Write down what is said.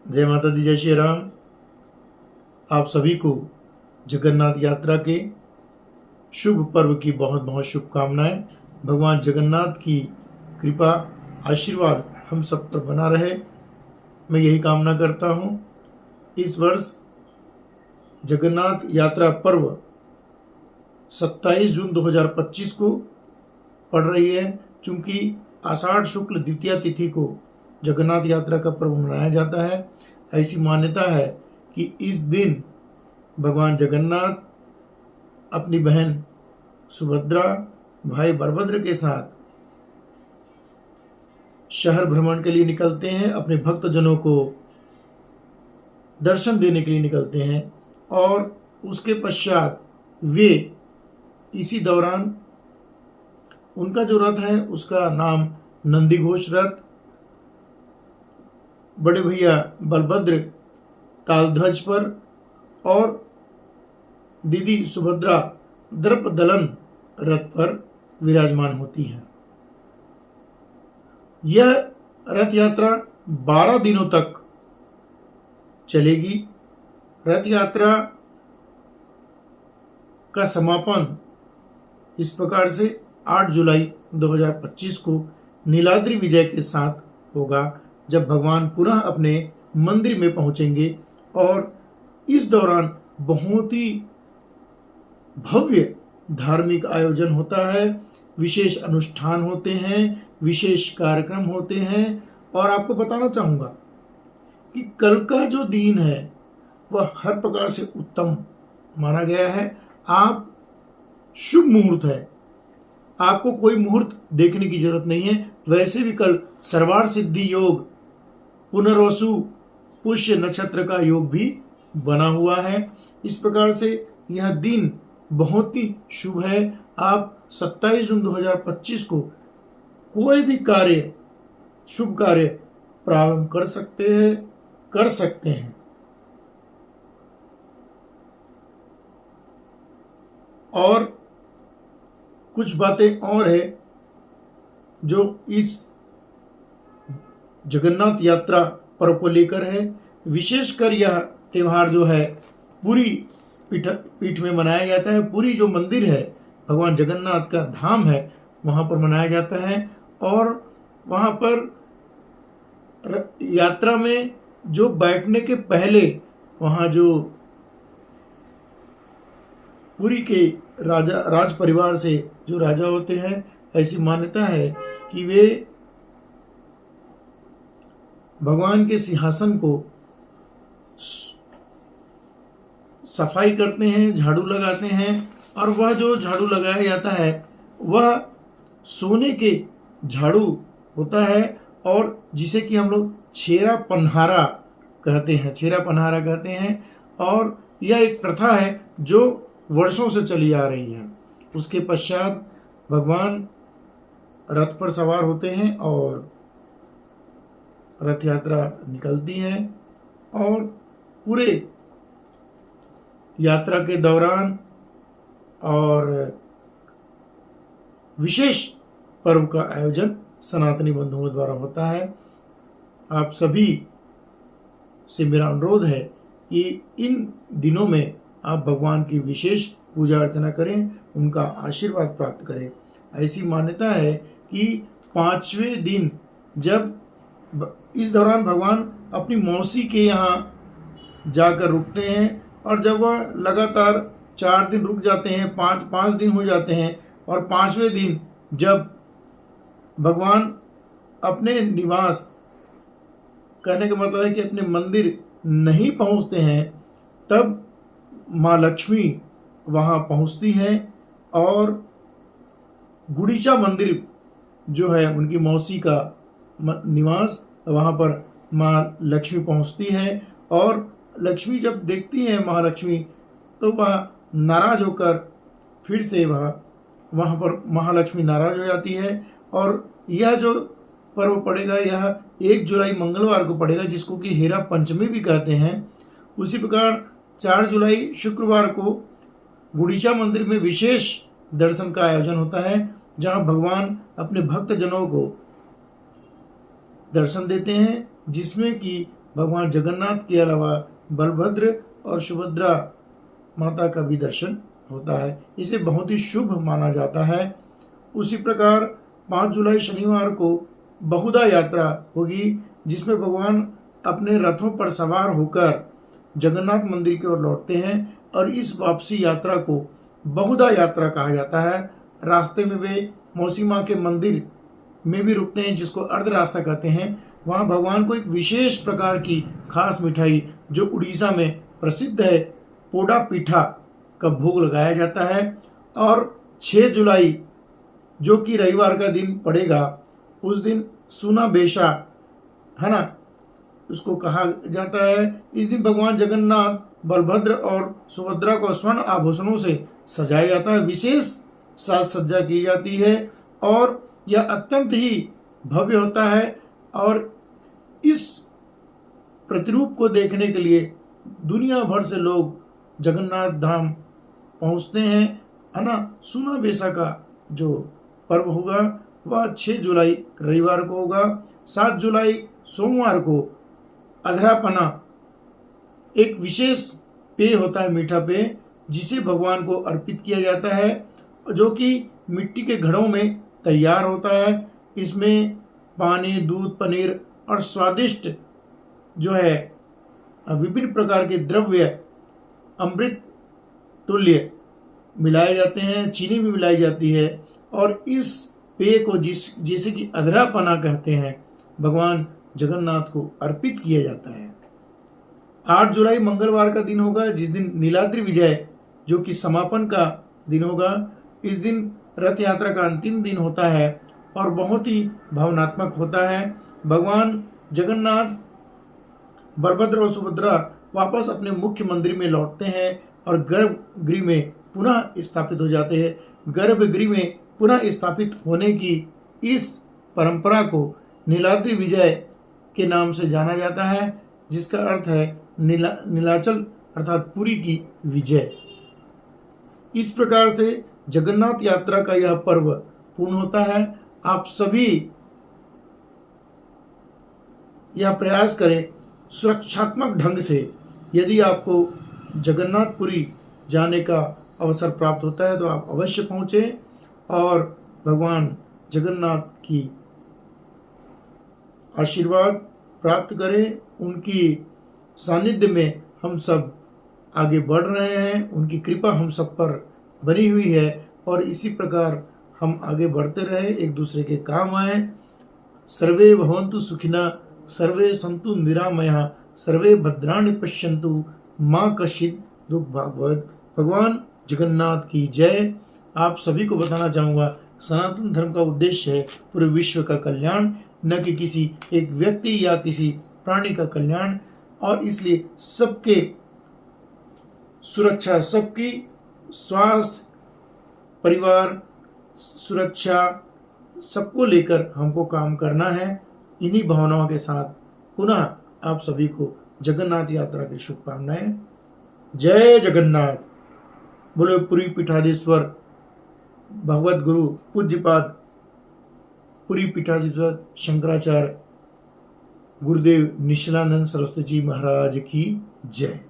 जय माता दी, जय श्री राम। आप सभी को जगन्नाथ यात्रा के शुभ पर्व की बहुत बहुत शुभकामनाएं। भगवान जगन्नाथ की कृपा आशीर्वाद हम सब पर बना रहे, मैं यही कामना करता हूं। इस वर्ष जगन्नाथ यात्रा पर्व 27 जून 2025 को पड़ रही है। चूंकि आषाढ़ शुक्ल द्वितीया तिथि को जगन्नाथ यात्रा का पर्व मनाया जाता है। ऐसी मान्यता है कि इस दिन भगवान जगन्नाथ अपनी बहन सुभद्रा, भाई बलभद्र के साथ शहर भ्रमण के लिए निकलते हैं, अपने भक्तजनों को दर्शन देने के लिए निकलते हैं। और उसके पश्चात वे इसी दौरान उनका जो रथ है उसका नाम नंदीघोष रथ, बड़े भैया बलभद्र तालध्वज पर और दीदी सुभद्रा दर्प दलन रथ पर विराजमान होती है। यह रथ यात्रा 12 दिनों तक चलेगी। रथ यात्रा का समापन इस प्रकार से 8 जुलाई 2025 को नीलाद्रि विजय के साथ होगा, जब भगवान पुनः अपने मंदिर में पहुंचेंगे। और इस दौरान बहुत ही भव्य धार्मिक आयोजन होता है, विशेष अनुष्ठान होते हैं, विशेष कार्यक्रम होते हैं। और आपको बताना चाहूँगा कि कल का जो दिन है वह हर प्रकार से उत्तम माना गया है। आप शुभ मुहूर्त है, आपको कोई मुहूर्त देखने की जरूरत नहीं है। वैसे भी कल सर्वार्थ सिद्धि योग, पुनर्वसु पुष्य नक्षत्र का योग भी बना हुआ है। इस प्रकार से यह दिन बहुत ही शुभ है। आप 27 जून 2025 को कोई भी कार्य, शुभ कार्य प्रारंभ कर सकते हैं। और कुछ बातें और है जो इस जगन्नाथ यात्रा पर्व को लेकर है। विशेषकर यह त्यौहार जो है पूरी पीठ में मनाया जाता है। पूरी जो मंदिर है, भगवान जगन्नाथ का धाम है, वहाँ पर मनाया जाता है। और वहाँ पर यात्रा में जो बैठने के पहले वहाँ जो पुरी के राज परिवार से जो राजा होते हैं, ऐसी मान्यता है कि वे भगवान के सिंहासन को सफाई करते हैं, झाड़ू लगाते हैं। और वह जो झाड़ू लगाया जाता है वह सोने के झाड़ू होता है, और जिसे कि हम लोग छेरा पन्हारा कहते हैं। और यह एक प्रथा है जो वर्षों से चली आ रही है। उसके पश्चात भगवान रथ पर सवार होते हैं और रथ यात्रा निकलती है। और पूरे यात्रा के दौरान और विशेष पर्व का आयोजन सनातनी बंधुओं द्वारा होता है। आप सभी से मेरा अनुरोध है कि इन दिनों में आप भगवान की विशेष पूजा अर्चना करें, उनका आशीर्वाद प्राप्त करें। ऐसी मान्यता है कि 5वें दिन जब इस दौरान भगवान अपनी मौसी के यहाँ जाकर रुकते हैं, और जब वह लगातार 4 दिन रुक जाते हैं, 5 दिन हो जाते हैं, और 5वें दिन जब भगवान अपने निवास, कहने का मतलब है कि अपने मंदिर नहीं पहुंचते हैं, तब माँ लक्ष्मी वहाँ पहुंचती हैं। और गुड़ीचा मंदिर जो है उनकी मौसी का निवास, वहाँ पर माँ लक्ष्मी पहुँचती है। और लक्ष्मी जब देखती है महालक्ष्मी, तो वह नाराज होकर फिर से वहाँ पर महालक्ष्मी नाराज हो जाती है। और यह जो पर्व पड़ेगा यह 1 जुलाई मंगलवार को पड़ेगा, जिसको कि हेरा पंचमी भी कहते हैं। उसी प्रकार 4 जुलाई शुक्रवार को गुड़ीचा मंदिर में विशेष दर्शन का आयोजन होता है, जहाँ भगवान अपने भक्तजनों को दर्शन देते हैं, जिसमें कि भगवान जगन्नाथ के अलावा बलभद्र और सुभद्रा माता का भी दर्शन होता है। इसे बहुत ही शुभ माना जाता है। उसी प्रकार 5 जुलाई शनिवार को बहुधा यात्रा होगी, जिसमें भगवान अपने रथों पर सवार होकर जगन्नाथ मंदिर की ओर लौटते हैं और इस वापसी यात्रा को बहुधा यात्रा कहा जाता है। रास्ते में वे मौसी माँ के मंदिर में भी रुकते हैं, जिसको अर्ध रास्ता कहते हैं। वहाँ भगवान को एक विशेष प्रकार की खास मिठाई जो उड़ीसा में प्रसिद्ध है, पोड़ा पीठा का भोग लगाया जाता है। और 6 जुलाई जो कि रविवार का दिन पड़ेगा, उस दिन सुना बेशा है ना, उसको कहा जाता है। इस दिन भगवान जगन्नाथ, बलभद्र और सुभद्रा को स्वर्ण आभूषणों से सजाया जाता है, विशेष साज सज्जा की जाती है और यह अत्यंत ही भव्य होता है। और इस प्रतिरूप को देखने के लिए दुनिया भर से लोग जगन्नाथ धाम पहुंचते हैं, है ना। सुना बेसा का जो पर्व होगा वह 6 जुलाई रविवार को होगा। 7 जुलाई सोमवार को अधरापना एक विशेष पेय होता है, मीठा पेय, जिसे भगवान को अर्पित किया जाता है, जो कि मिट्टी के घड़ों में तैयार होता है। इसमें पानी, दूध, पनीर और स्वादिष्ट जो है विभिन्न प्रकार के द्रव्य अमृत तुल्य मिलाए जाते हैं, चीनी भी मिलाई जाती है और इस पेय को जैसे कि अधरापना कहते हैं, भगवान जगन्नाथ को अर्पित किया जाता है। 8 जुलाई मंगलवार का दिन होगा, जिस दिन नीलाद्रि विजय जो कि समापन का दिन होगा। इस दिन रथ यात्रा का अंतिम दिन होता है और बहुत ही भावनात्मक होता है। भगवान जगन्नाथ, बलभद्र और सुभद्रा वापस अपने मुख्य मंदिर में लौटते हैं और गर्भगृह में पुनः स्थापित हो जाते हैं। गर्भगृह में पुनः स्थापित होने की इस परंपरा को नीलाद्रि विजय के नाम से जाना जाता है, जिसका अर्थ है नीलाचल अर्थात पुरी की विजय। इस प्रकार से जगन्नाथ यात्रा का यह पर्व पूर्ण होता है। आप सभी यह प्रयास करें सुरक्षात्मक ढंग से। यदि आपको जगन्नाथपुरी जाने का अवसर प्राप्त होता है तो आप अवश्य पहुँचें और भगवान जगन्नाथ की आशीर्वाद प्राप्त करें। उनकी सानिध्य में हम सब आगे बढ़ रहे हैं, उनकी कृपा हम सब पर बनी हुई है और इसी प्रकार हम आगे बढ़ते रहे, एक दूसरे के काम आए। सर्वे भवन्तु सुखिनः, सर्वे सन्तु निरामयाः, सर्वे भद्राणि पश्यन्तु, माँ कश्चित् दुःख भाग् भवेत्। भगवान जगन्नाथ की जय। आप सभी को बताना चाहूँगा, सनातन धर्म का उद्देश्य है पूरे विश्व का कल्याण, न कि किसी एक व्यक्ति या किसी प्राणी का कल्याण। और इसलिए सबके सुरक्षा, सबकी स्वास्थ्य, परिवार सुरक्षा, सबको लेकर हमको काम करना है। इन्हीं भावनाओं के साथ पुनः आप सभी को जगन्नाथ यात्रा की शुभकामनाएं। जय जगन्नाथ। बोले पुरी पीठाधीश्वर भगवत गुरु पूज्यपाद पुरी पीठाधीश्वर शंकराचार्य गुरुदेव निश्चलानंद सरस्वती जी महाराज की जय।